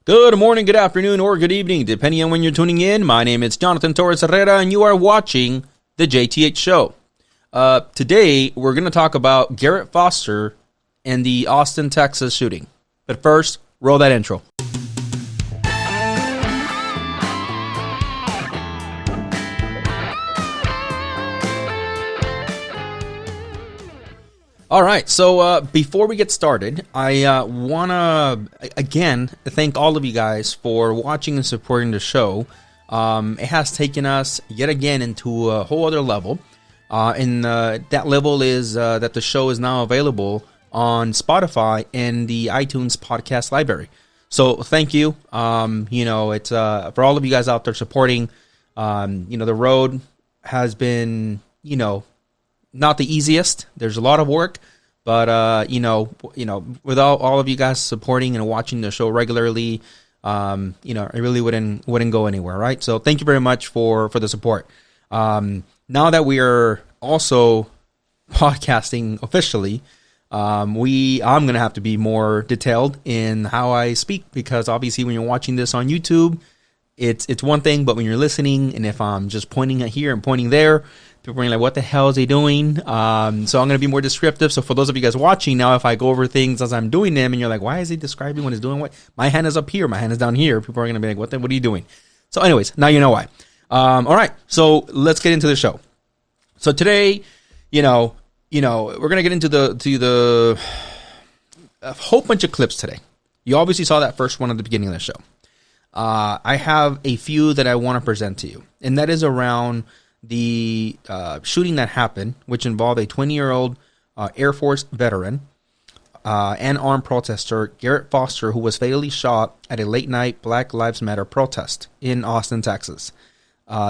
Good morning, good afternoon, or good evening, depending on when you're tuning in. My name is Jonathan Torres Herrera, and you are watching the JTH show. Today, we're going to talk about Garrett Foster and the Austin, Texas shooting. But first, roll that intro. All right, so before we get started, I want to, again, thank all of you guys for watching and supporting the show. It has taken us, yet again, into a whole other level. And that level is that the show is now available on Spotify and the iTunes podcast library. So thank you. It's for all of you guys out there supporting. The road has been, not the easiest. There's a lot of work, but without all of you guys supporting and watching the show regularly, it really wouldn't go anywhere, right? So thank you very much for the support. Now that we are also podcasting officially, I'm gonna have to be more detailed in how I speak, because obviously when you're watching this on YouTube, it's one thing, but when you're listening, and if I'm just pointing at here and pointing there, people are like, what the hell is he doing? So I'm going to be more descriptive. So for those of you guys watching now, if I go over things as I'm doing them and you're like, why is he describing what he's doing? What? My hand is up here. My hand is down here. People are going to be like, what are you doing? So anyways, now you know why. All right. So let's get into the show. So today, we're going to get into a whole bunch of clips today. You obviously saw that first one at the beginning of the show. I have a few that I want to present to you, and that is around the shooting that happened, which involved a 20-year-old Air Force veteran and armed protester, Garrett Foster, who was fatally shot at a late-night Black Lives Matter protest in Austin, Texas.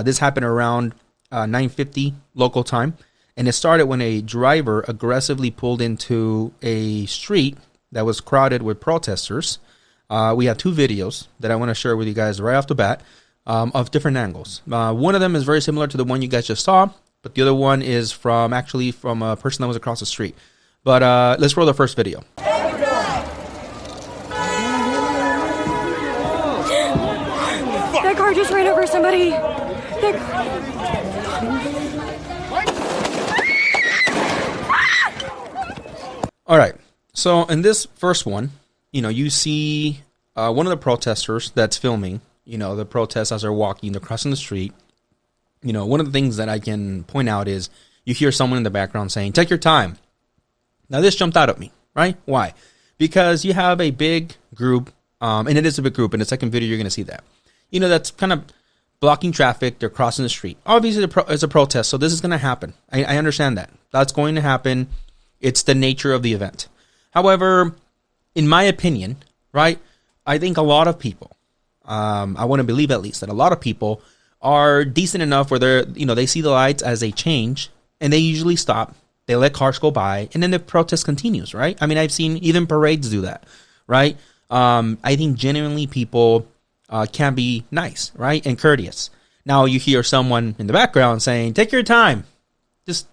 This happened around 9:50 local time, and it started when a driver aggressively pulled into a street that was crowded with protesters. We have two videos that I want to share with you guys right off the bat. Of different angles. One of them is very similar to the one you guys just saw, but the other one is from a person that was across the street. But let's roll the first video. That car just ran over somebody. All right. So in this first one, you see one of the protesters that's filming. The protests as they're walking, they're crossing the street. One of the things that I can point out is you hear someone in the background saying, take your time. Now, this jumped out at me, right? Why? Because you have a big group, and it is a big group. In the second video, you're going to see that. That's kind of blocking traffic. They're crossing the street. Obviously, it's a protest, so this is going to happen. I understand that. That's going to happen. It's the nature of the event. However, in my opinion, right, I think a lot of people, I want to believe at least that a lot of people are decent enough where they see the lights as a change and they usually stop. They let cars go by and then the protest continues, right? I mean, I've seen even parades do that, right? I think genuinely people can be nice, right? And courteous. Now you hear someone in the background saying, take your time. Just,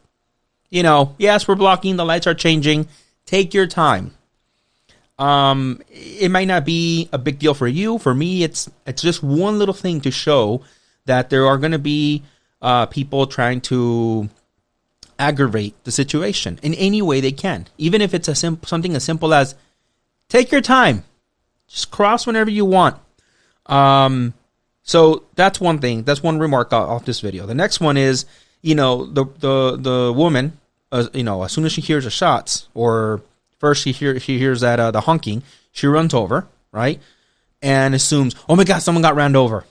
yes, we're blocking. The lights are changing. Take your time. It might not be a big deal for you. For me, it's just one little thing to show that there are going to be people trying to aggravate the situation in any way they can, even if it's something as simple as take your time, just cross whenever you want. So that's one thing. That's one remark off this video. The next one is, the woman, as soon as she hears the shots or first, she hears that the honking. She runs over, right, and assumes, oh my God, someone got ran over.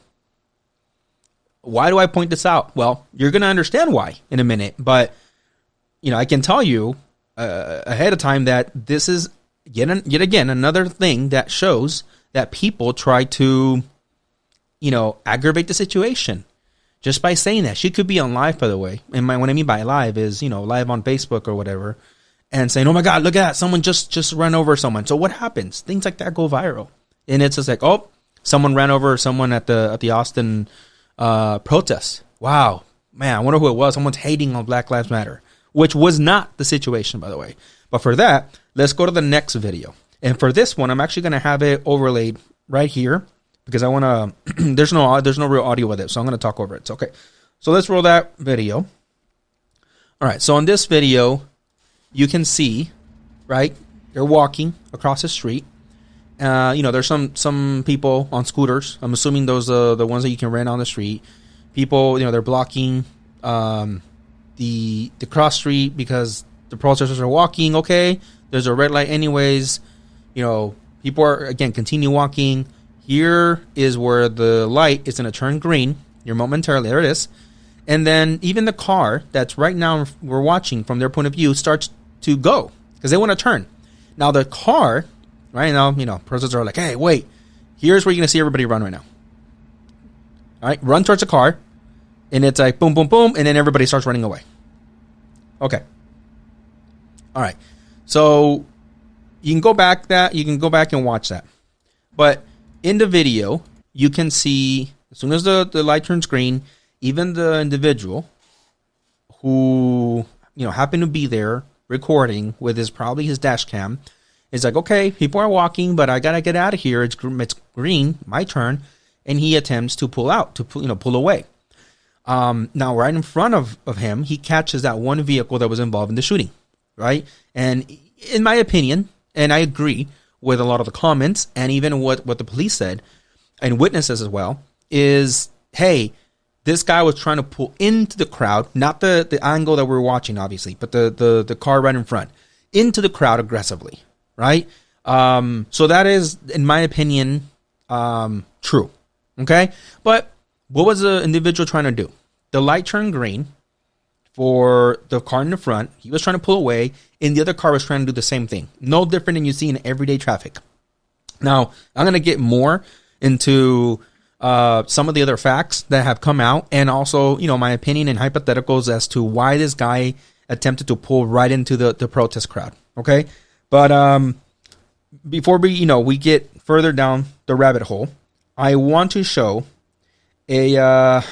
Why do I point this out? Well, you're going to understand why in a minute, but I can tell you ahead of time that this is yet again another thing that shows that people try to, aggravate the situation just by saying that. She could be on live, by the way, and what I mean by live is live on Facebook or whatever. And saying, oh my God, look at that. Someone just ran over someone. So what happens? Things like that go viral. And it's just like, oh, someone ran over someone at the Austin protest. Wow. Man, I wonder who it was. Someone's hating on Black Lives Matter, which was not the situation, by the way. But for that, let's go to the next video. And for this one, I'm actually going to have it overlaid right here because I want to. there's no real audio with it, so I'm going to talk over it. So, okay, so let's roll that video. All right, so on this video, you can see, right? They're walking across the street. There's some people on scooters. I'm assuming those are the ones that you can rent on the street. People, they're blocking the cross street because the protesters are walking. Okay, there's a red light anyways. People are, again, continue walking. Here is where the light is going to turn green. You're momentarily, there it is. And then even the car that's right now we're watching from their point of view starts to go because they want to turn. Now the car, right now, protesters are like, hey, wait, here's where you're going to see everybody run right now. All right, run towards the car. And it's like boom, boom, boom. And then everybody starts running away. Okay. All right. So you can go back and watch that. But in the video, you can see as soon as the light turns green, even the individual who, happened to be there recording with probably his dash cam is like, okay, people are walking, but I got to get out of here. It's green, my turn. And he attempts to pull away. Now, right in front of him, he catches that one vehicle that was involved in the shooting, right? And in my opinion, and I agree with a lot of the comments and even what the police said and witnesses as well, is, hey, this guy was trying to pull into the crowd, not the angle that we're watching, obviously, but the car right in front, into the crowd aggressively, right? So that is, in my opinion, true, okay? But what was the individual trying to do? The light turned green for the car in the front. He was trying to pull away, and the other car was trying to do the same thing. No different than you see in everyday traffic. Now, I'm going to get more into some of the other facts that have come out, and also, my opinion and hypotheticals as to why this guy attempted to pull right into the protest crowd. Okay, but before we get further down the rabbit hole, I want to show a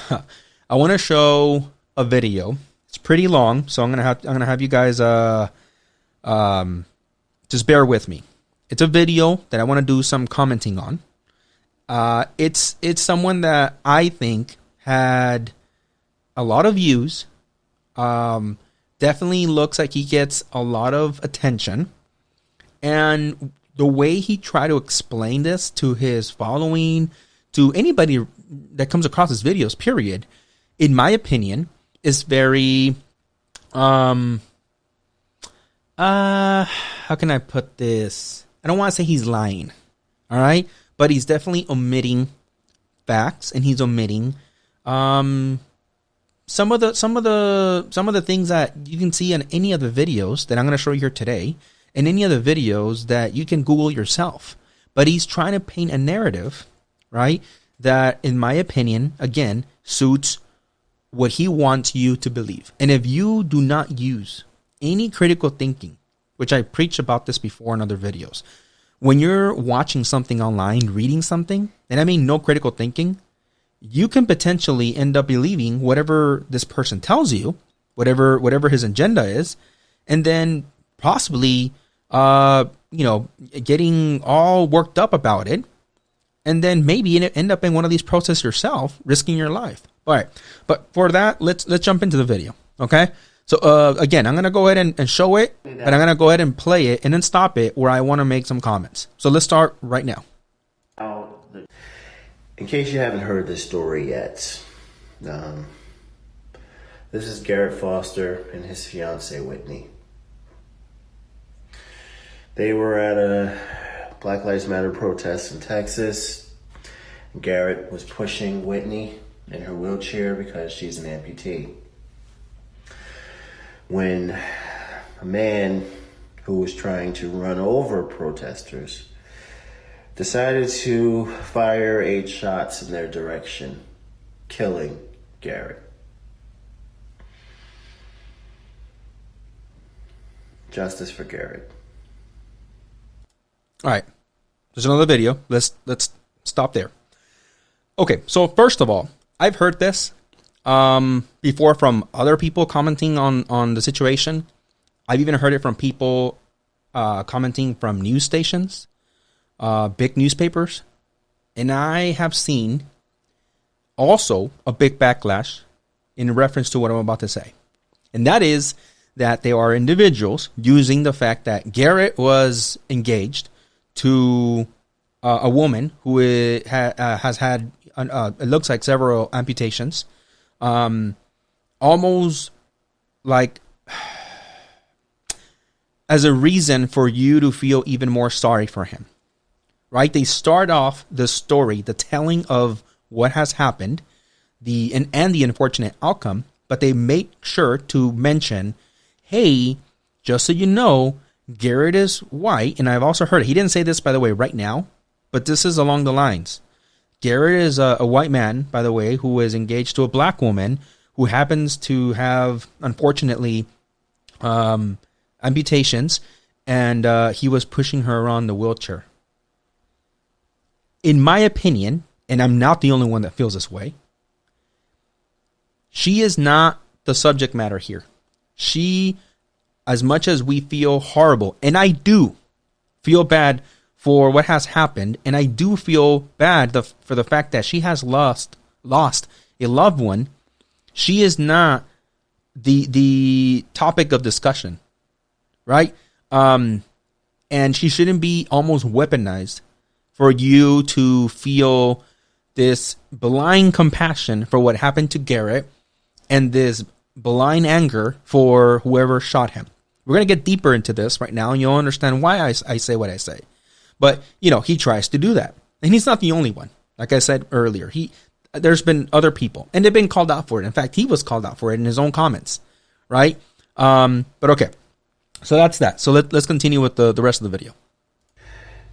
video. It's pretty long, so I'm gonna have you guys just bear with me. It's a video that I want to do some commenting on. It's someone that I think had a lot of views. Definitely looks like he gets a lot of attention, and the way he tried to explain this to his following, to anybody that comes across his videos, period, in my opinion, is very, how can I put this? I don't want to say he's lying, all right? But he's definitely omitting facts, and he's omitting some of the things that you can see in any of the videos that I'm going to show you here today, and any other videos that you can Google yourself. But he's trying to paint a narrative, right, that, in my opinion, again, suits what he wants you to believe. And if you do not use any critical thinking, which I preach about this before in other videos, when you're watching something online, reading something, and I mean no critical thinking, you can potentially end up believing whatever this person tells you, whatever his agenda is, and then possibly, getting all worked up about it, and then maybe end up in one of these protests yourself, risking your life. All right, but for that, let's jump into the video, okay? So again, I'm gonna go ahead and show it, and I'm gonna go ahead and play it, and then stop it where I want to make some comments. So let's start right now. In case you haven't heard this story yet, this is Garrett Foster and his fiancée Whitney. They were at a Black Lives Matter protest in Texas. Garrett was pushing Whitney in her wheelchair because she's an amputee. When a man who was trying to run over protesters decided to fire 8 shots in their direction, killing Garrett. Justice for Garrett. All right, there's another video. Let's stop there. Okay, so first of all, I've heard this before from other people commenting on the situation. I've even heard it from people commenting from news stations, big newspapers. And I have seen also a big backlash in reference to what I'm about to say. And that is that there are individuals using the fact that Garrett was engaged to a woman who has had, it looks like, several amputations, almost like as a reason for you to feel even more sorry for him. Right? They start off the story, the telling of what has happened, and the unfortunate outcome, but they make sure to mention, hey, just so you know, Garrett is white, and I've also heard it. He didn't say this, by the way, right now, but this is along the lines. Garrett is a white man, by the way, who is engaged to a black woman who happens to have, unfortunately, amputations, and he was pushing her around the wheelchair. In my opinion, and I'm not the only one that feels this way, she is not the subject matter here. She, as much as we feel horrible, and I do feel bad for what has happened, and I do feel bad for the fact that she has lost a loved one, she is not the topic of discussion, right? And she shouldn't be almost weaponized for you to feel this blind compassion for what happened to Garrett and this blind anger for whoever shot him. We're going to get deeper into this right now, and you'll understand why I say what I say. But, he tries to do that. And he's not the only one. Like I said earlier, there's been other people, and they've been called out for it. In fact, he was called out for it in his own comments, right? But okay, so that's that. So let's continue with the rest of the video.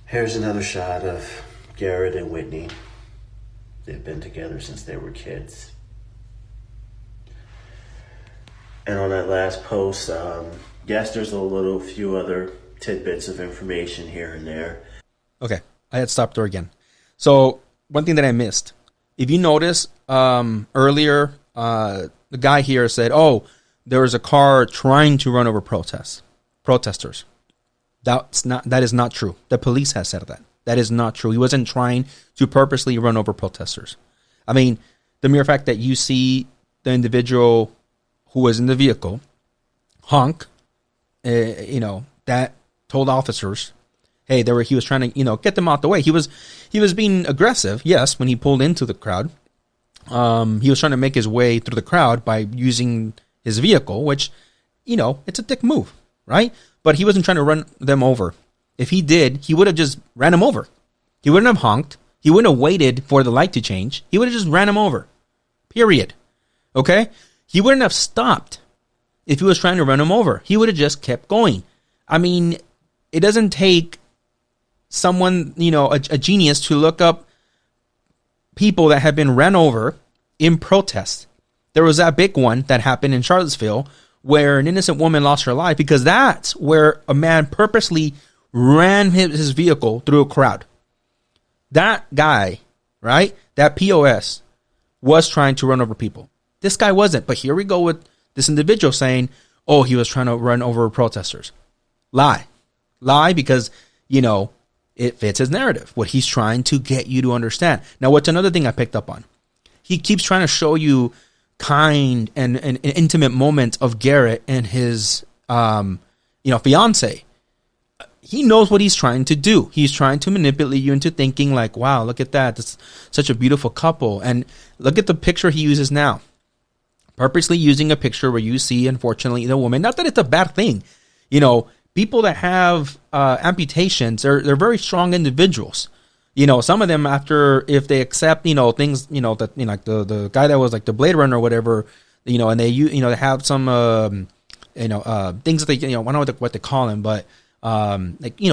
Here's another shot of Garrett and Whitney. They've been together since they were kids. And on that last post, yes, there's a few other tidbits of information here and there. Okay, I had stopped there again. So one thing that I missed, if you notice, earlier, the guy here said, "Oh, there was a car trying to run over protesters." That is not true. The police has said that. That is not true. He wasn't trying to purposely run over protesters. I mean, the mere fact that you see the individual who was in the vehicle honk, that told officers, hey, he was trying to, get them out the way. He was being aggressive, yes, when he pulled into the crowd. He was trying to make his way through the crowd by using his vehicle, which, it's a dick move, right? But he wasn't trying to run them over. If he did, he would have just ran them over. He wouldn't have honked. He wouldn't have waited for the light to change. He would have just ran them over. Period. Okay? He wouldn't have stopped if he was trying to run him over. He would have just kept going. I mean, it doesn't take someone, a genius to look up people that have been ran over in protest. There was that big one that happened in Charlottesville where an innocent woman lost her life because that's where a man purposely ran his vehicle through a crowd. That guy, right, that POS was trying to run over people. This guy wasn't. But here we go with this individual saying, oh, he was trying to run over protesters. Lie, because, it fits his narrative, what he's trying to get you to understand. Now, what's another thing I picked up on? He keeps trying to show you kind and intimate moments of Garrett and his, fiance. He knows what he's trying to do. He's trying to manipulate you into thinking like, wow, look at that. That's such a beautiful couple. And look at the picture he uses now. Purposely using a picture where you see, unfortunately, the woman. Not that it's a bad thing. People that have amputations, they're very strong individuals. Some of them, if they accept, things, like the guy that was like the Blade Runner or whatever, and they have some, things that they, I don't know what they call them, but,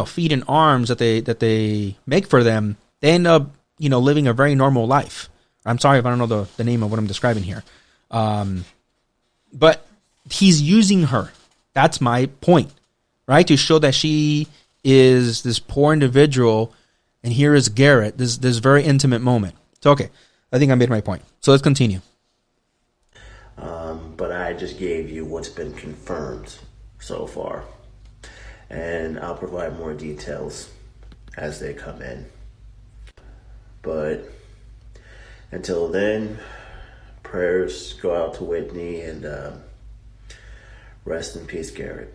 feet and arms that they make for them, they end up, living a very normal life. I'm sorry if I don't know the name of what I'm describing here. But he's using her. That's my point, right? To show that she is this poor individual. And here is Garrett, this very intimate moment. So, okay, I think I made my point. So let's continue. But I just gave you what's been confirmed so far. And I'll provide more details as they come in. But until then, prayers go out to Whitney, and rest in peace, Garrett.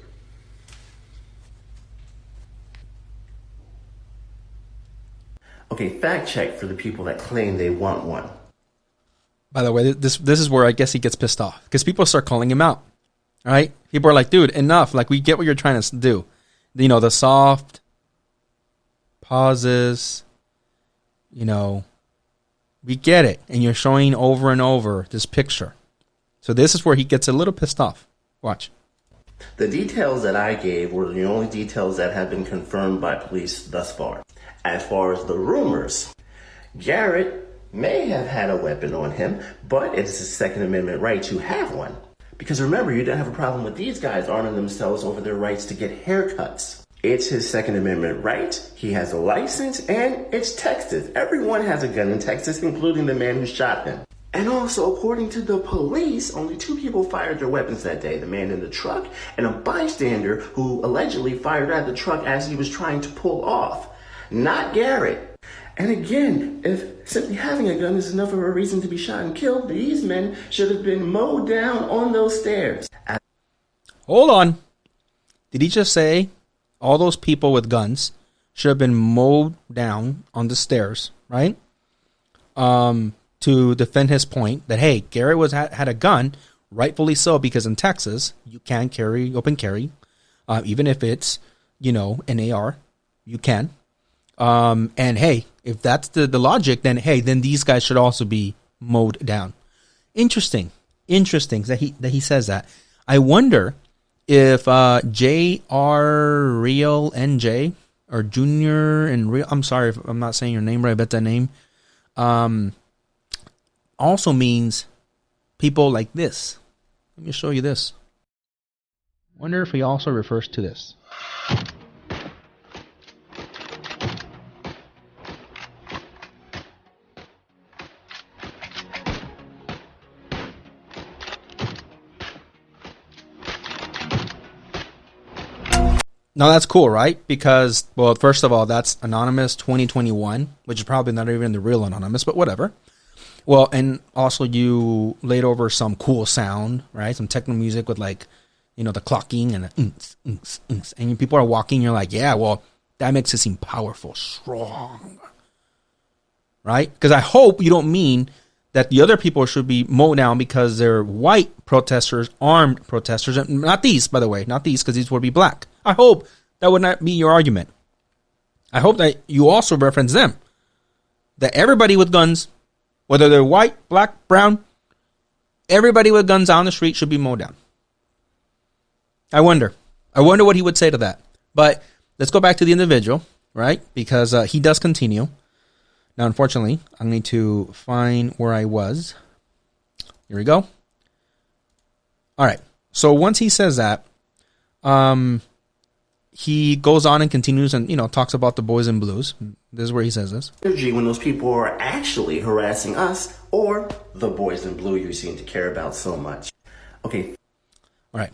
Okay, fact check for the people that claim they want one. By the way, this is where I guess he gets pissed off because people start calling him out. All right, people are like, "Dude, enough! Like, we get what you're trying to do. You know, the soft pauses. You know, we get it, and you're showing over and over this picture. So this is where he gets a little pissed off. Watch." The details that I gave were the only details that have been confirmed by police thus far. As far as the rumors, Garrett may have had a weapon on him, but it's his Second Amendment right to have one. Because remember, you don't have a problem with these guys arming themselves over their rights to get haircuts. It's his Second Amendment right, he has a license, and it's Texas. Everyone has a gun in Texas, including the man who shot him. And also, according to the police, only 2 people fired their weapons that day. The man in the truck and a bystander who allegedly fired at the truck as he was trying to pull off. Not Garrett. And again, if simply having a gun is enough of a reason to be shot and killed, these men should have been mowed down on those stairs. Hold on. Did he just say all those people with guns should have been mowed down on the stairs, right? To defend his point that, hey, Garrett had a gun, rightfully so, because in Texas, you can carry, open carry, even if it's, you know, an AR, you can. And hey, if that's the logic, then hey, then these guys should also be mowed down. Interesting that he says that. I wonder if J.R. Real NJ or Junior and Real, I'm sorry if I'm not saying your name right, I bet that name also means people like this. Let me show you this. Wonder if he also refers to this. Now that's cool, right? Because, well, first of all, that's Anonymous 2021, which is probably not even the real Anonymous, but whatever. Well, and also you laid over some cool sound, right? Some techno music with, like, you know, the clocking and the and people are walking, you're like, yeah, well, that makes it seem powerful, strong, right? Because I hope you don't mean that the other people should be mowed down because they're white protesters, armed protesters, and not these, by the way, not these, because these would be black. I hope that would not be your argument. I hope that you also reference them. That everybody with guns, whether they're white, black, brown, everybody with guns on the street should be mowed down. I wonder what he would say to that. But let's go back to the individual, right? Because he does continue. Now, unfortunately, I need to find where I was. Here we go. All right. So once he says that, he goes on and continues and, you know, talks about the boys in blues. This is where he says this. Energy when those people are actually harassing us or the boys in blue you seem to care about so much. Okay. All right.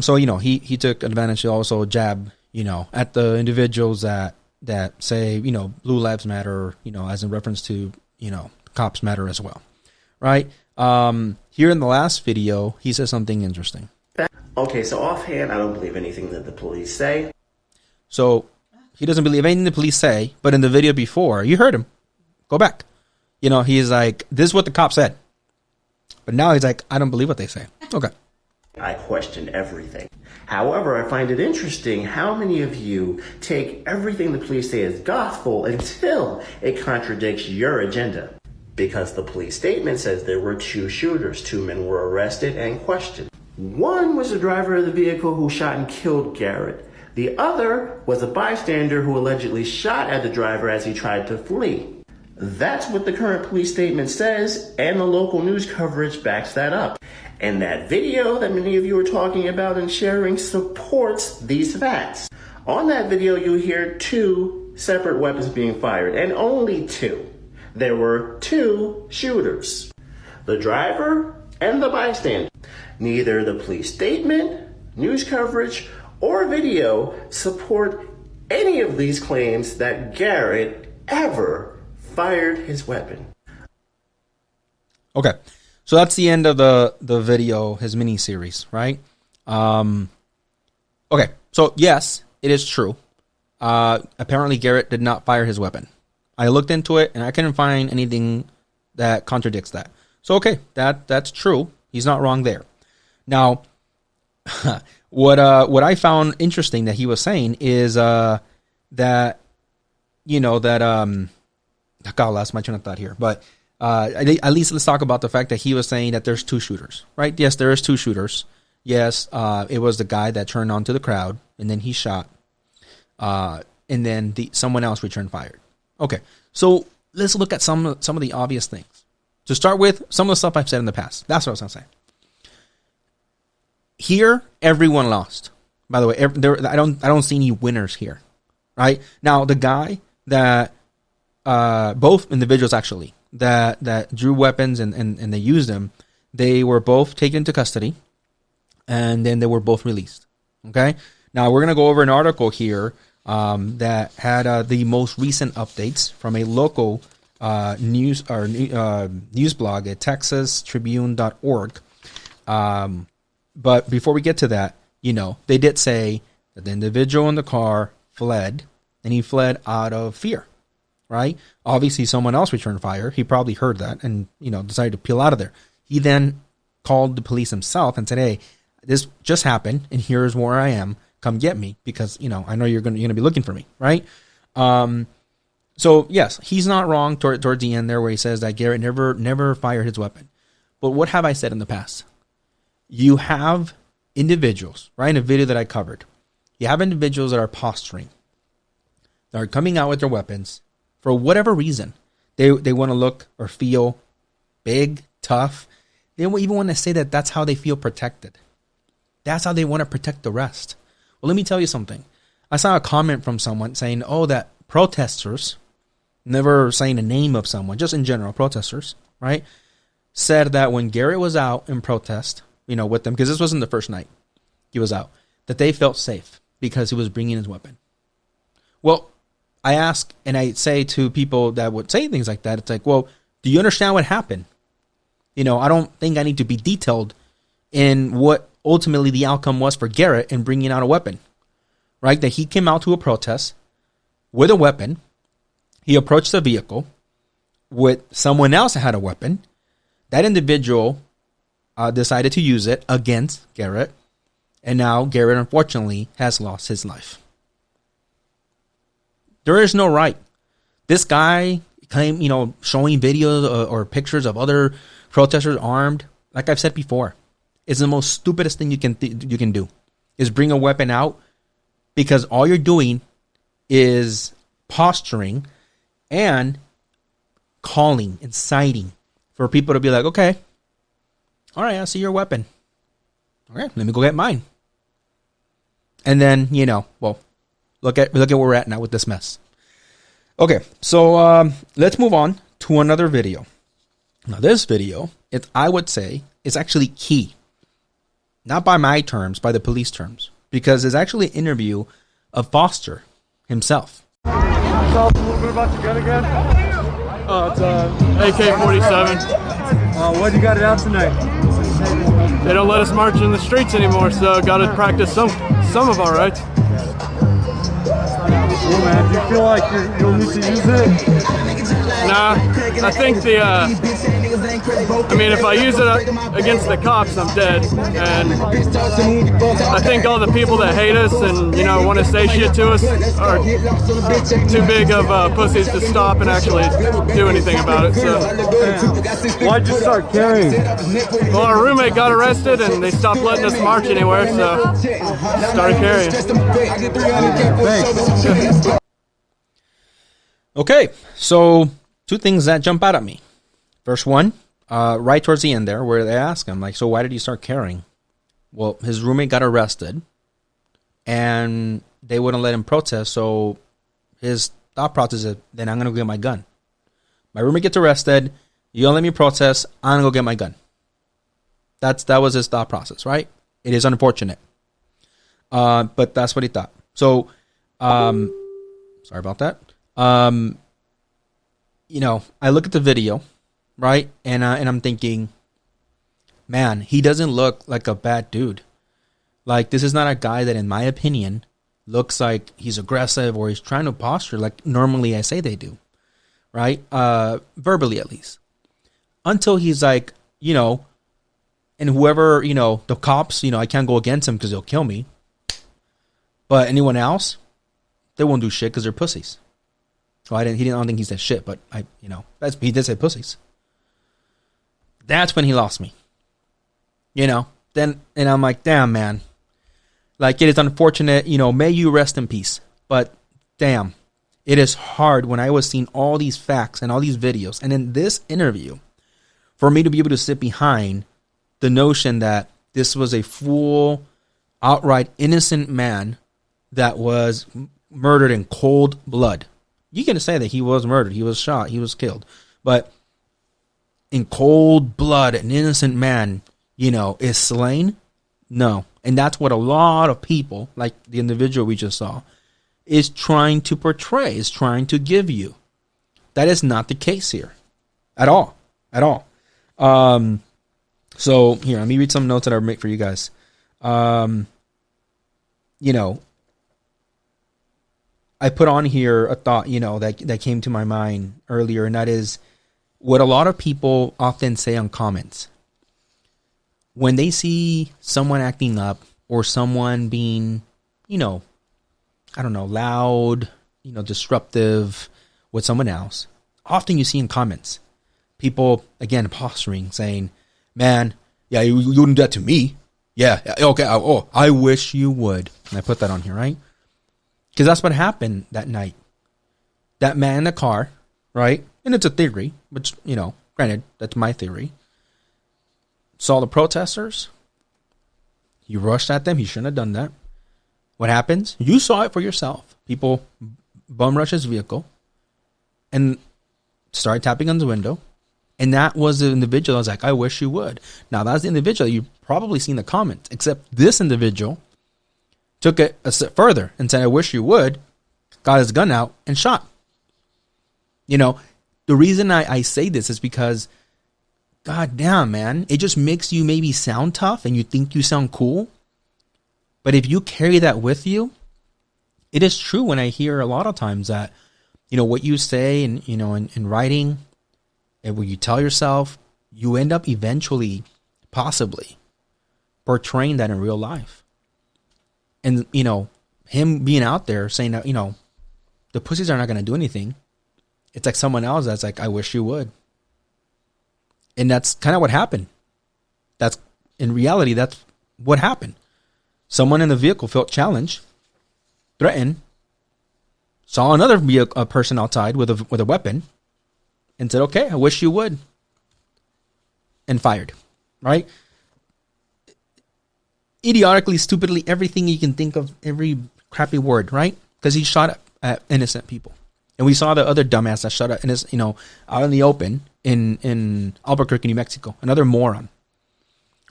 So, you know, he took advantage to also jab, you know, at the individuals that say, you know, blue lives matter, you know, as in reference to, you know, cops matter as well. Right. Here in the last video, he says something interesting. Okay, so offhand, I don't believe anything that the police say. So he doesn't believe anything the police say, but in the video before, you heard him. Go back. You know, he's like, this is what the cop said. But now he's like, I don't believe what they say. Okay. I question everything. However, I find it interesting how many of you take everything the police say as gospel until it contradicts your agenda. Because the police statement says there were 2 shooters. 2 men were arrested and questioned. One was the driver of the vehicle who shot and killed Garrett. The other was a bystander who allegedly shot at the driver as he tried to flee. That's what the current police statement says, and the local news coverage backs that up. And that video that many of you are talking about and sharing supports these facts. On that video, you hear 2 separate weapons being fired, and only 2. There were 2 shooters, the driver and the bystander. Neither the police statement, news coverage, or video support any of these claims that Garrett ever fired his weapon. Okay, so that's the end of the video, his mini series, right? Okay, so yes, it is true. Apparently, Garrett did not fire his weapon. I looked into it, and I couldn't find anything that contradicts that. So, okay, that's true. He's not wrong there. Now, what I found interesting that he was saying is that, you know, that God, lost my train of thought here. But at least let's talk about the fact that he was saying that there's two shooters, right? Yes, there is two shooters. Yes, it was the guy that turned onto the crowd, and then he shot. And then someone else returned fire. Okay, so let's look at some of the obvious things. To start with, some of the stuff I've said in the past. That's what I was going to say. Here, everyone lost. By the way, I don't see any winners here, right? Now, the guy that both individuals actually that drew weapons and they used them, they were both taken into custody, and then they were both released. Okay. Now we're gonna go over an article here that had the most recent updates from a local news blog at TexasTribune.org. But before we get to that, you know, they did say that the individual in the car fled, and he fled out of fear, right? Obviously, someone else returned fire. He probably heard that and, you know, decided to peel out of there. He then called the police himself and said, hey, this just happened, and here's where I am. Come get me, because, you know, I know you're gonna be looking for me, right? So yes, he's not wrong towards the end there, where he says that Garrett never fired his weapon. But what have I said in the past? You have individuals, right? In a video that I covered, you have individuals that are posturing, that are coming out with their weapons for whatever reason. They want to look or feel big, tough. They even want to say that that's how they feel protected. That's how they want to protect the rest. Well, let me tell you something. I saw a comment from someone saying, oh, that protesters, never saying the name of someone, just in general, protesters, right, said that when Garrett was out in protest, you know, with them, because this wasn't the first night he was out, that they felt safe because he was bringing his weapon. Well, I ask, and I say to people that would say things like that, it's like, well, do you understand what happened? You know, I don't think I need to be detailed in what ultimately the outcome was for Garrett in bringing out a weapon, right? That he came out to a protest with a weapon. He approached the vehicle with someone else that had a weapon. That individual decided to use it against Garrett, and now Garrett, unfortunately, has lost his life. There is no right. This guy claimed, you know, showing videos or pictures of other protesters armed. Like I've said before, is the most stupidest thing you can do, is bring a weapon out, because all you're doing is posturing and calling, inciting for people to be like, okay, all right, I see your weapon. All right, let me go get mine. And then, you know, well, look at where we're at now with this mess. Okay, so let's move on to another video. Now, this video, I would say, is actually key. Not by my terms, by the police terms. Because it's actually an interview of Foster himself. Tell us a little bit about your gun again. Oh, it's AK-47. Why'd you got it out tonight? They don't let us march in the streets anymore, so got to practice some of our rights. Cool, man. Do you feel like you'll need to use it? Nah, I think I mean, if I use it against the cops, I'm dead. And I think all the people that hate us and, you know, want to say shit to us are too big of pussies to stop and actually do anything about it. So, why'd you start carrying? Well, our roommate got arrested and they stopped letting us march anywhere, so started carrying. Thanks. Okay, so two things that jump out at me. First one, right towards the end there, where they ask him, like, so why did you start carrying? Well, his roommate got arrested, and they wouldn't let him protest, so his thought process is, then I'm going to go get my gun. My roommate gets arrested, you don't let me protest, I'm going to go get my gun. That was his thought process, right? It is unfortunate. But that's what he thought. So, sorry about that. I look at the video, right? And I'm thinking, man, he doesn't look like a bad dude. Like, this is not a guy that, in my opinion, looks like he's aggressive or he's trying to posture like normally I say they do, right? Verbally, at least. Until he's like, and whoever, the cops, I can't go against him because they'll kill me. But anyone else, they won't do shit because they're pussies. Well, I don't think he said shit, but he did say pussies. That's when he lost me. And I'm like, damn, man. Like, it is unfortunate, may you rest in peace. But damn, it is hard when I was seeing all these facts and all these videos. And in this interview, for me to be able to sit behind the notion that this was a full, outright innocent man that was murdered in cold blood. You can say that he was murdered, he was shot, he was killed. But in cold blood, an innocent man, is slain? No. And that's what a lot of people, like the individual we just saw, is trying to portray, is trying to give you. That is not the case here. At all. At all. So, here, let me read some notes that I made for you guys. I put on here a thought, that came to my mind earlier, and that is what a lot of people often say on comments. When they see someone acting up or someone being, loud, disruptive with someone else, often you see in comments, people, again, posturing, saying, man, yeah, you wouldn't do that to me. Yeah, okay, I wish you would. And I put that on here, right? Because that's what happened that night. That man in the car, right? And it's a theory, which, granted, that's my theory. Saw the protesters. He rushed at them. He shouldn't have done that. What happens? You saw it for yourself. People bum rush his vehicle and started tapping on the window. And that was the individual that was like, I wish you would. Now, that's the individual you've probably seen the comments, except this individual took it a step further and said, I wish you would, got his gun out and shot. The reason I say this is because, god damn, man, it just makes you maybe sound tough and you think you sound cool. But if you carry that with you, it is true when I hear a lot of times that, what you say and, in writing and when you tell yourself, you end up eventually, possibly, portraying that in real life. And, him being out there saying that, the pussies are not going to do anything. It's like someone else that's like, I wish you would. And that's kind of what happened. That's, in reality, that's what happened. Someone in the vehicle felt challenged, threatened, saw another vehicle, a person outside with a weapon, and said, okay, I wish you would. And fired, right? Idiotically, stupidly, everything you can think of, every crappy word, right? Because he shot at innocent people. And we saw the other dumbass that shot at innocent, out in the open in Albuquerque, New Mexico. Another moron,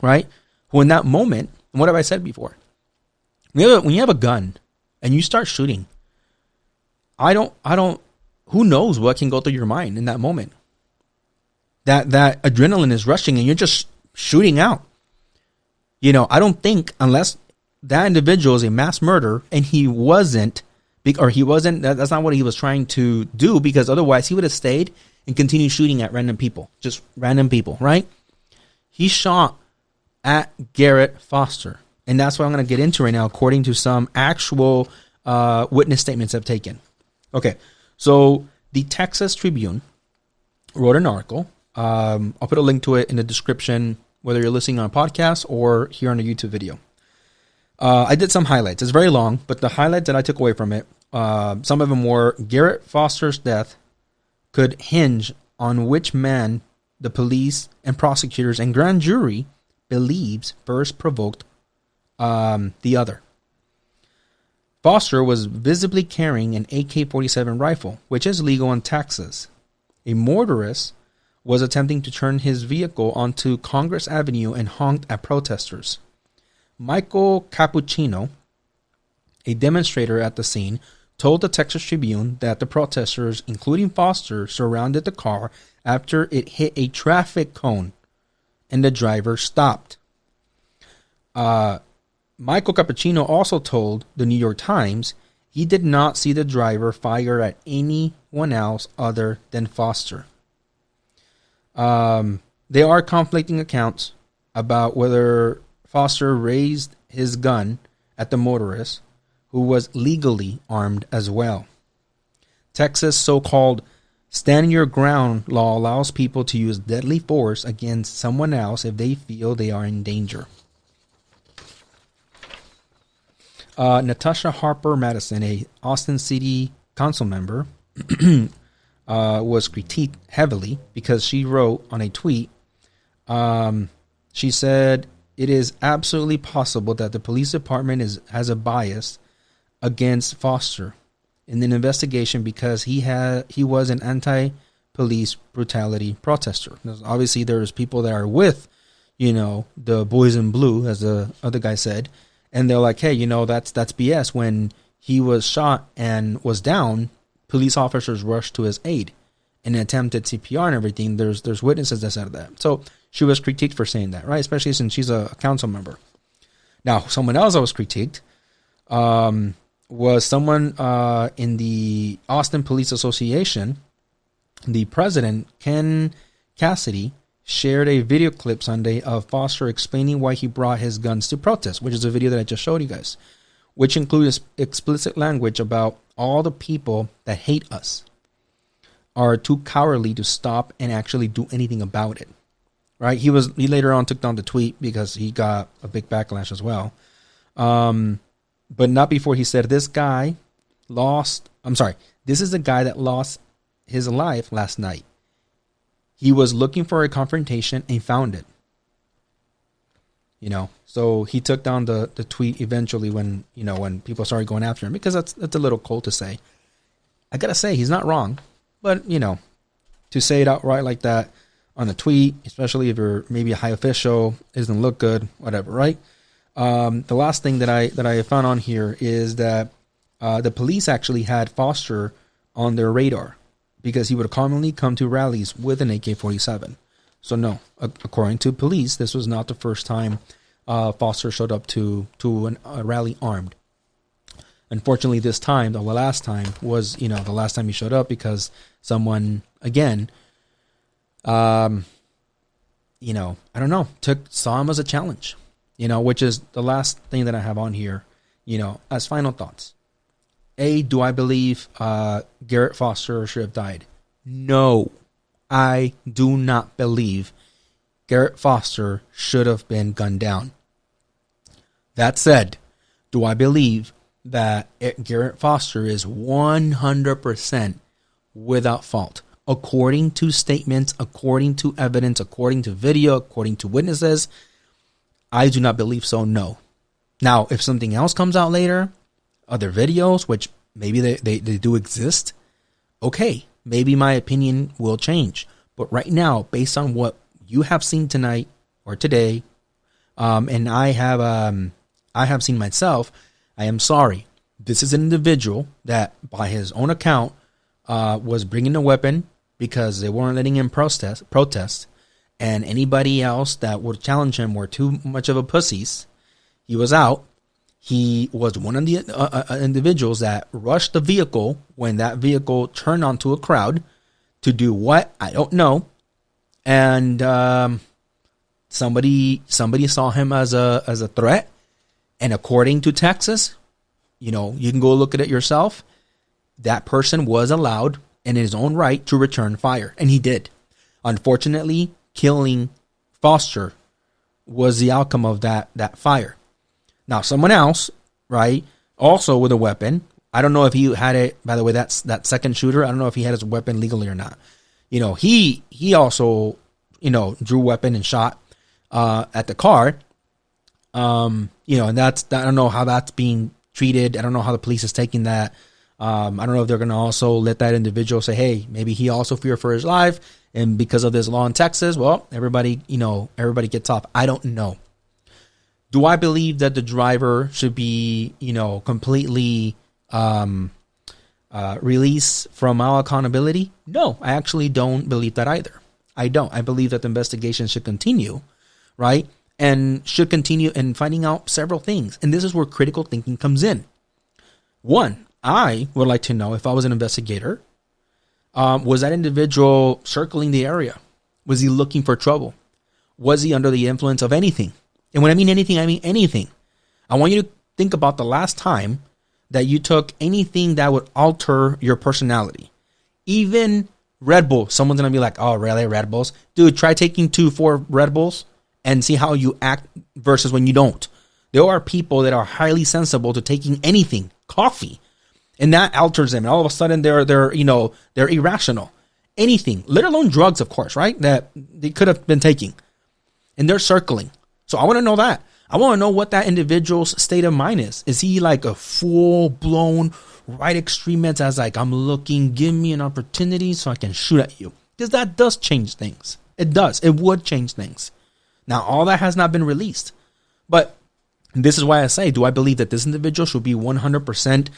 right? Who in that moment, and what have I said before? When you have a gun and you start shooting, who knows what can go through your mind in that moment? That adrenaline is rushing and you're just shooting out. I don't think, unless that individual is a mass murderer and that's not what he was trying to do, because otherwise he would have stayed and continued shooting at random people, just random people, right? He shot at Garrett Foster. And that's what I'm going to get into right now, according to some actual witness statements I've taken. Okay, so the Texas Tribune wrote an article. I'll put a link to it in the description, whether you're listening on a podcast or here on a YouTube video. I did some highlights. It's very long, but the highlights that I took away from it, some of them were Garrett Foster's death could hinge on which man the police and prosecutors and grand jury believes first provoked the other. Foster was visibly carrying an AK-47 rifle, which is legal in Texas. A motorist was attempting to turn his vehicle onto Congress Avenue and honked at protesters. Michael Cappuccino, a demonstrator at the scene, told the Texas Tribune that the protesters, including Foster, surrounded the car after it hit a traffic cone and the driver stopped. Michael Cappuccino also told the New York Times he did not see the driver fire at anyone else other than Foster. There are conflicting accounts about whether Foster raised his gun at the motorist, who was legally armed as well. Texas' so-called stand your ground law allows people to use deadly force against someone else if they feel they are in danger. Natasha Harper Madison, a Austin City Council member, was critiqued heavily because she wrote on a tweet, she said, "It is absolutely possible that the police department has a bias against Foster in an investigation because he was an anti-police brutality protester." Obviously, there's people that are with, the boys in blue, as the other guy said, and they're like, hey, that's BS. When he was shot and was down, police officers rushed to his aid and attempted CPR and everything. There's witnesses that said that. So she was critiqued for saying that, right? Especially since she's a council member. Now, someone else that was critiqued was someone in the Austin Police Association. The president, Ken Cassidy, shared a video clip Sunday of Foster explaining why he brought his guns to protest, which is a video that I just showed you guys, which includes explicit language about all the people that hate us are too cowardly to stop and actually do anything about it. Right? He later on took down the tweet because he got a big backlash as well. But not before he said, this is the guy that lost his life last night. He was looking for a confrontation and found it. So he took down the tweet eventually when people started going after him, because that's a little cold to say. I gotta say, he's not wrong, but to say it outright like that on a tweet, especially if you're maybe a high official, doesn't look good, whatever, right? The last thing that I found on here is that the police actually had Foster on their radar because he would commonly come to rallies with an AK-47. So no, according to police, this was not the first time Foster showed up to a rally armed. Unfortunately, this time, the last time was, the last time he showed up because someone, again, I don't know, saw him as a challenge, which is the last thing that I have on here, as final thoughts. Do I believe Garrett Foster should have died? No, I do not believe Garrett Foster should have been gunned down. That said, do I believe that Garrett Foster is 100% without fault? According to statements, according to evidence, according to video, according to witnesses, I do not believe so, no. Now, if something else comes out later, other videos, which maybe they do exist, okay, maybe my opinion will change. But right now, based on what you have seen tonight or today, and I have seen myself, I am sorry. This is an individual that, by his own account, was bringing a weapon because they weren't letting him protest, and anybody else that would challenge him were too much of a pussies. He was out. He was one of the individuals that rushed the vehicle when that vehicle turned onto a crowd to do what? I don't know. And somebody saw him as a threat. And according to Texas, you can go look at it yourself. That person was allowed in his own right to return fire, and he did. Unfortunately, killing Foster was the outcome of that fire. Now, someone else, right, also with a weapon. I don't know if he had it. By the way, that second shooter, I don't know if he had his weapon legally or not. He also, drew weapon and shot at the car. And I don't know how that's being treated. I don't know how the police is taking that. I don't know if they're going to also let that individual say, hey, maybe he also feared for his life, and because of this law in Texas, well, everybody gets off. I don't know. Do I believe that the driver should be, completely, release from all accountability? No, I actually don't believe that either. I don't. I believe that the investigation should continue, right? And should continue in finding out several things. And this is where critical thinking comes in. One, I would like to know, if I was an investigator, was that individual circling the area? Was he looking for trouble? Was he under the influence of anything? And when I mean anything, I mean anything. I want you to think about the last time that you took anything that would alter your personality. Even Red Bull. Someone's going to be like, oh, really, Red Bulls? Dude, try taking 2-4 Red Bulls and see how you act versus when you don't. There are people that are highly sensible to taking anything, coffee, and that alters them. And all of a sudden they're irrational. Anything, let alone drugs, of course, right? That they could have been taking. And they're circling. So I want to know that. I want to know what that individual's state of mind is. Is he like a full-blown right extremist as like, I'm looking, give me an opportunity so I can shoot at you? Because that does change things. It does. It would change things. Now, all that has not been released. But this is why I say, do I believe that this individual should be 100%,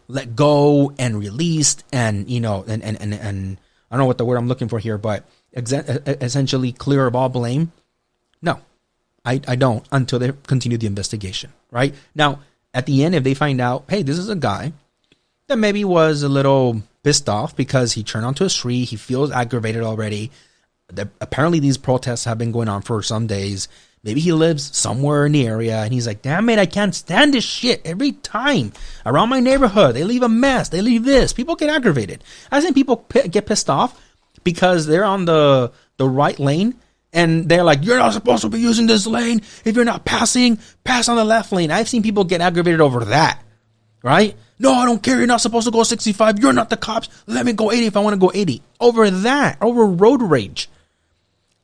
let go and released and, and I don't know what the word I'm looking for here, but essentially clear of all blame? No, I don't, until they continue the investigation, right? Now, at the end, if they find out, hey, this is a guy that maybe was a little pissed off because he turned onto a street, he feels aggravated already. Apparently, these protests have been going on for some days. Maybe he lives somewhere in the area and he's like, damn it, I can't stand this shit every time around my neighborhood. They leave a mess. They leave this. People get aggravated. I've seen people get pissed off because they're on the right lane and they're like, you're not supposed to be using this lane. If you're not passing, pass on the left lane. I've seen people get aggravated over that, right? No, I don't care. You're not supposed to go 65. You're not the cops. Let me go 80 if I want to go 80. Over that, over road rage.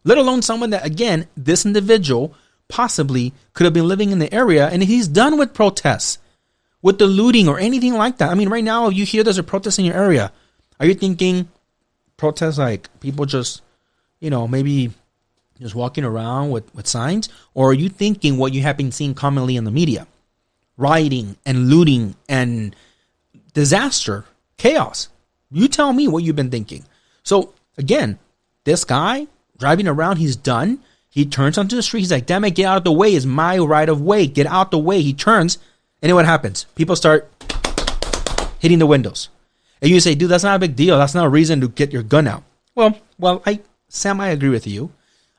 Let alone someone that, again, this individual possibly could have been living in the area and he's done with protests, with the looting or anything like that. I mean, right now, you hear there's a protest in your area. Are you thinking protests like people just, maybe just walking around with signs? Or are you thinking what you have been seeing commonly in the media? Rioting and looting and disaster, chaos. You tell me what you've been thinking. So, again, this guy driving around, he's done. He turns onto the street. He's like, damn it, get out of the way. It's my right of way. Get out the way. He turns. And then what happens? People start hitting the windows. And you say, dude, that's not a big deal. That's not a reason to get your gun out. Well, Sam, I agree with you.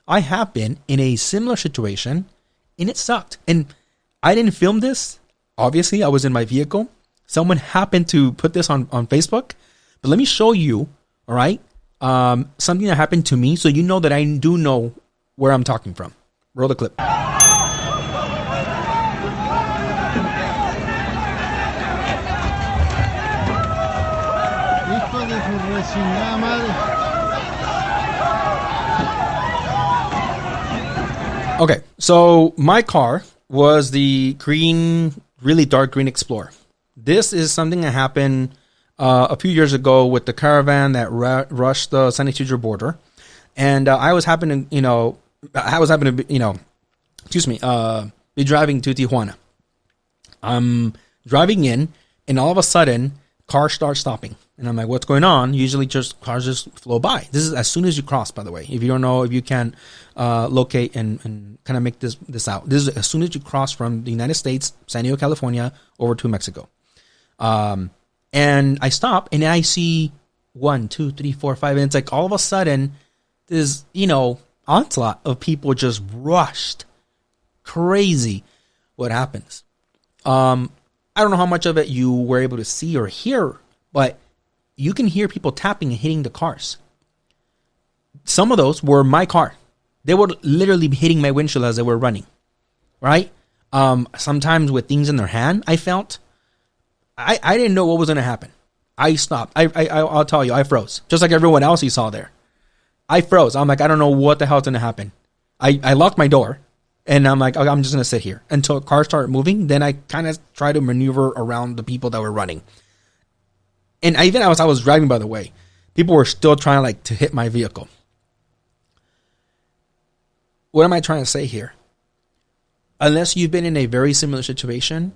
I have been in a similar situation and it sucked. And I didn't film this. Obviously, I was in my vehicle. Someone happened to put this on Facebook. But let me show you, all right, something that happened to me so you know that I do know where I'm talking from. Roll the clip. Okay, so my car was the green, really dark green Explorer. This is something that happened a few years ago with the caravan that rushed the San Ysidro border, and I was happening, be driving to Tijuana. I'm driving in, and all of a sudden, cars start stopping, and I'm like, "What's going on?" Usually, cars just flow by. This is as soon as you cross, by the way. If you don't know, if you can locate and kind of make this out, this is as soon as you cross from the United States, San Diego, California, over to Mexico. And I stop and I see 1, 2, 3, 4, 5. And it's like all of a sudden, this, onslaught of people just rushed. Crazy what happens. I don't know how much of it you were able to see or hear, but you can hear people tapping and hitting the cars. Some of those were my car. They were literally hitting my windshield as they were running. Right? Sometimes with things in their hand, I felt. I didn't know what was going to happen. I stopped. I'll tell you, I froze. Just like everyone else you saw there. I froze. I'm like, I don't know what the hell's going to happen. I locked my door. And I'm like, okay, I'm just going to sit here until cars start moving. Then I kind of try to maneuver around the people that were running. And even as I was driving, by the way, people were still trying to hit my vehicle. What am I trying to say here? Unless you've been in a very similar situation,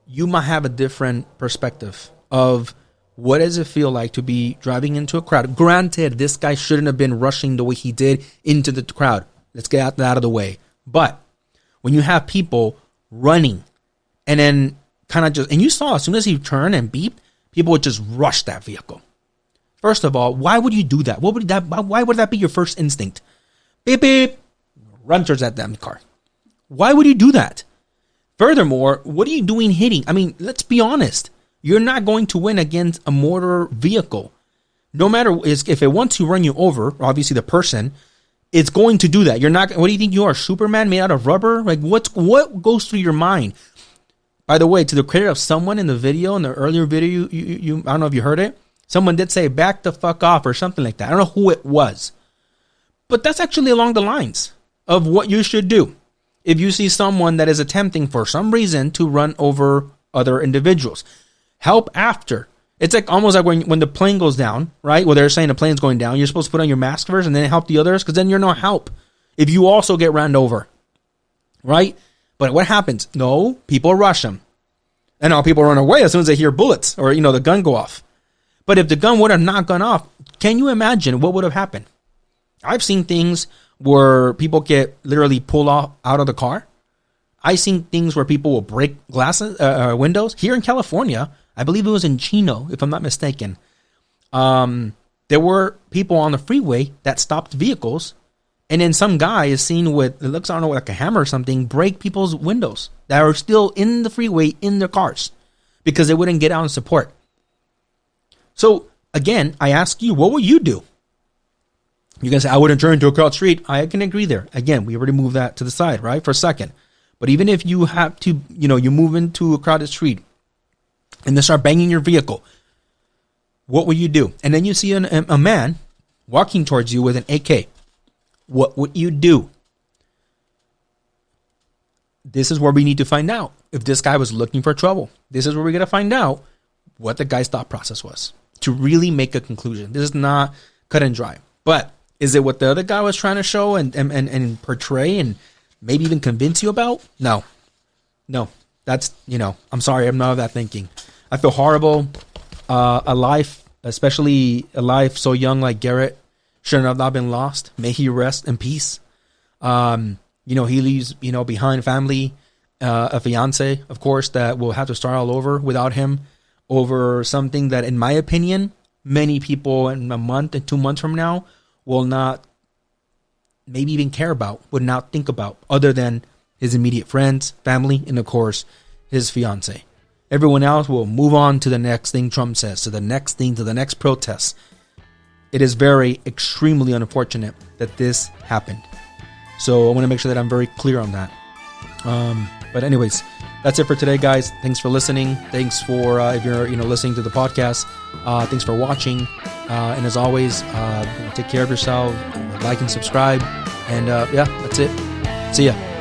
you might have a different perspective of What does it feel like to be driving into a crowd? Granted, this guy shouldn't have been rushing the way he did into the crowd. Let's get that out of the way. But when you have people running and then kind of just, and you saw as soon as he turned and beeped, people would just rush that vehicle. First of all, why would you do that? Why would that be your first instinct? Beep, beep, run towards that damn car. Why would you do that? Furthermore, what are you doing hitting? I mean, let's be honest. You're not going to win against a motor vehicle. No matter if it wants to run you over, obviously the person, it's going to do that. You're not. What do you think you are, Superman made out of rubber? Like what goes through your mind? By the way, to the credit of someone in the video, in the earlier video, you I don't know if you heard it. Someone did say back the fuck off or something like that. I don't know who it was. But that's actually along the lines of what you should do if you see someone that is attempting for some reason to run over other individuals. Help after. It's like almost like when the plane goes down, right? Well, they're saying the plane's going down. You're supposed to put on your mask first and then help the others because then you're no help if you also get ran over, right? But what happens? No, people rush them. And all people run away as soon as they hear bullets or, the gun go off. But if the gun would have not gone off, can you imagine what would have happened? I've seen things where people get literally pulled out of the car. I've seen things where people will break glasses, windows. Here in California, I believe it was in Chino, if I'm not mistaken. There were people on the freeway that stopped vehicles. And then some guy is seen with, it looks, I don't know, like a hammer or something, break people's windows that are still in the freeway in their cars because they wouldn't get out and support. So, again, I ask you, what would you do? You can say, I wouldn't turn into a crowded street. I can agree there. Again, we already moved that to the side, right, for a second. But even if you have to, you move into a crowded street and they start banging your vehicle, what would you do? And then you see a man walking towards you with an AK. What would you do? This is where we need to find out if this guy was looking for trouble. This is where we're going to find out what the guy's thought process was to really make a conclusion. This is not cut and dry. But is it what the other guy was trying to show and portray and maybe even convince you about? No. That's, I'm sorry. I'm not of that thinking. I feel horrible. A life, especially a life so young like Garrett, should have not been lost. May he rest in peace. He leaves, behind family, a fiance, of course, that will have to start all over without him over something that, in my opinion, many people in a month and 2 months from now will not maybe even care about, would not think about, other than his immediate friends, family, and of course, his fiance. Everyone else will move on to the next thing Trump says, to the next thing, to the next protest. It is very, extremely unfortunate that this happened. So I want to make sure that I'm very clear on that. But anyways, that's it for today, guys. Thanks for listening. Thanks for, if you're, listening to the podcast, thanks for watching. And as always, take care of yourself, like and subscribe. And yeah, that's it. See ya.